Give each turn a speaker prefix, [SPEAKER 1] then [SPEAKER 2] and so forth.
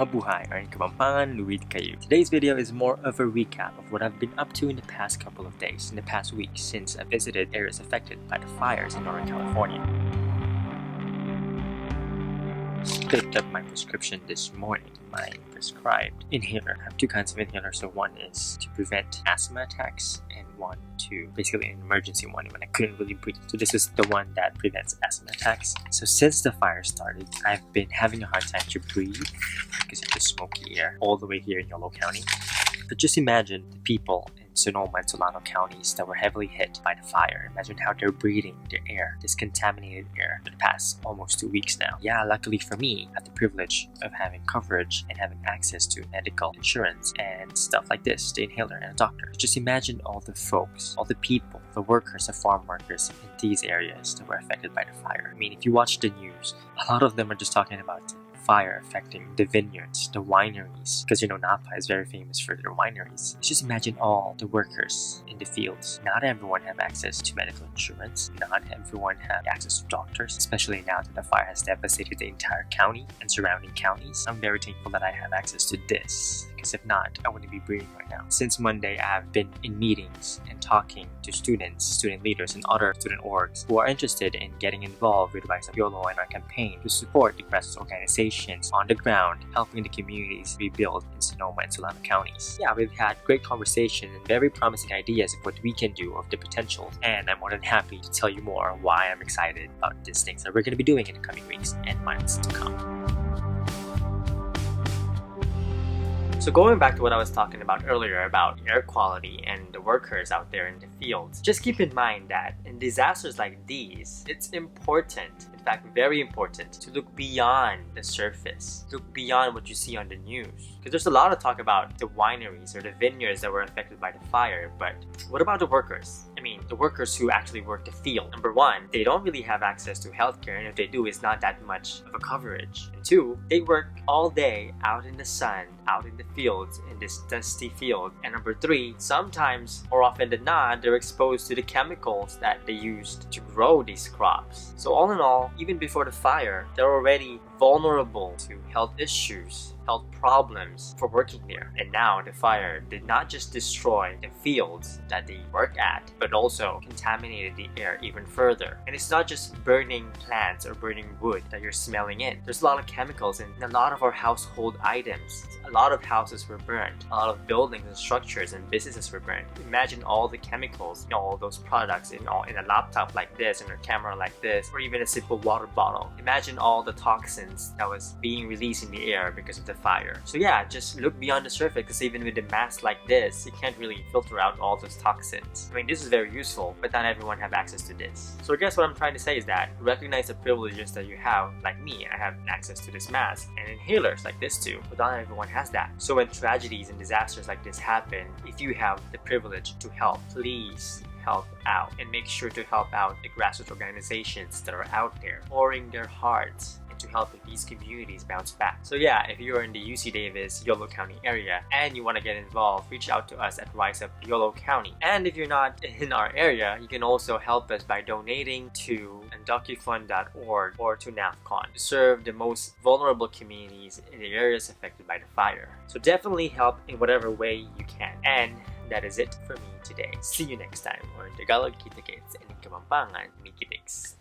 [SPEAKER 1] Mabuhay or in Kabampangan, Luwid kayo. Today's video is more of a recap of what I've been up to in the past couple of days, in the past week since I visited areas affected by the fires in Northern California. Picked up my prescription this morning, my prescribed inhaler. I have two kinds of inhalers, so one is to prevent asthma attacks and one to basically an emergency one when I couldn't really breathe. So this is the one that prevents asthma attacks. So since the fire started, I've been having a hard time to breathe because of the smoky air all the way here in Yolo County. But just imagine the people in Sonoma and Solano counties that were heavily hit by the fire. Imagine how they're breathing the air, this contaminated air, for the past almost 2 weeks now. Yeah, luckily for me, I have the privilege of having coverage and having access to medical insurance and stuff like this, the inhaler and a doctor. Just imagine all the folks, all the people, the workers, the farm workers in these areas that were affected by the fire. I mean, if you watch the news, a lot of them are just talking about fire affecting the vineyards, the wineries, because Napa is very famous for their wineries. Just imagine all the workers in the fields. Not everyone have access to medical insurance. Not everyone have access to doctors, especially now that the fire has devastated the entire county and surrounding counties. I'm very thankful that I have access to this, because if not, I wouldn't be breathing right now. Since Monday, I have been in meetings and talking to students, student leaders, and other student orgs who are interested in getting involved with Rise of Yolo and our campaign to support the grassroots organizations on the ground, helping the communities rebuild in Sonoma and Solano counties. Yeah, we've had great conversation and very promising ideas of what we can do, of the potential, and I'm more than happy to tell you more why I'm excited about these things that we're going to be doing in the coming weeks and months to come. So going back to what I was talking about earlier about air quality and the workers out there in the fields, just keep in mind that in disasters like these, it's important, in fact very important, to look beyond the surface, look beyond what you see on the news. Because there's a lot of talk about the wineries or the vineyards that were affected by the fire, but what about the workers? I mean, the workers who actually work the field. Number one, they don't really have access to healthcare, and if they do, it's not that much of a coverage. And two, they work all day out in the sun, out in the fields, in this dusty field. And number three, sometimes, more often than not, they're exposed to the chemicals that they used to grow these crops. So all in all, even before the fire, they're already vulnerable to health issues, health problems for working there. And now the fire did not just destroy the fields that they work at, but also contaminated the air even further. And it's not just burning plants or burning wood that you're smelling in. There's a lot of chemicals in a lot of our household items. A lot of houses were burned. A lot of buildings and structures and businesses were burned. Imagine all the chemicals in all those products in a laptop like this, in a camera like this, or even a simple water bottle. Imagine all the toxins that was being released in the air because of the fire. So yeah, just look beyond the surface, because even with a mask like this, you can't really filter out all those toxins. I mean, this is very useful, but not everyone have access to this. So I guess what I'm trying to say is that recognize the privileges that you have. Like me, I have access to this mask and inhalers like this too, but not everyone has that. So when tragedies and disasters like this happen, if you have the privilege to help, please help out, and make sure to help out the grassroots organizations that are out there pouring their hearts to help these communities bounce back. So yeah, if you're in the UC Davis, Yolo County area and you want to get involved, reach out to us at Rise Up Yolo County. And if you're not in our area, you can also help us by donating to UndocuFund.org or to NAFCON to serve the most vulnerable communities in the areas affected by the fire. So definitely help in whatever way you can. And that is it for me today. See you next time. Or in Tagalog, kita kits and in Kabampangan, Guinea Pigs.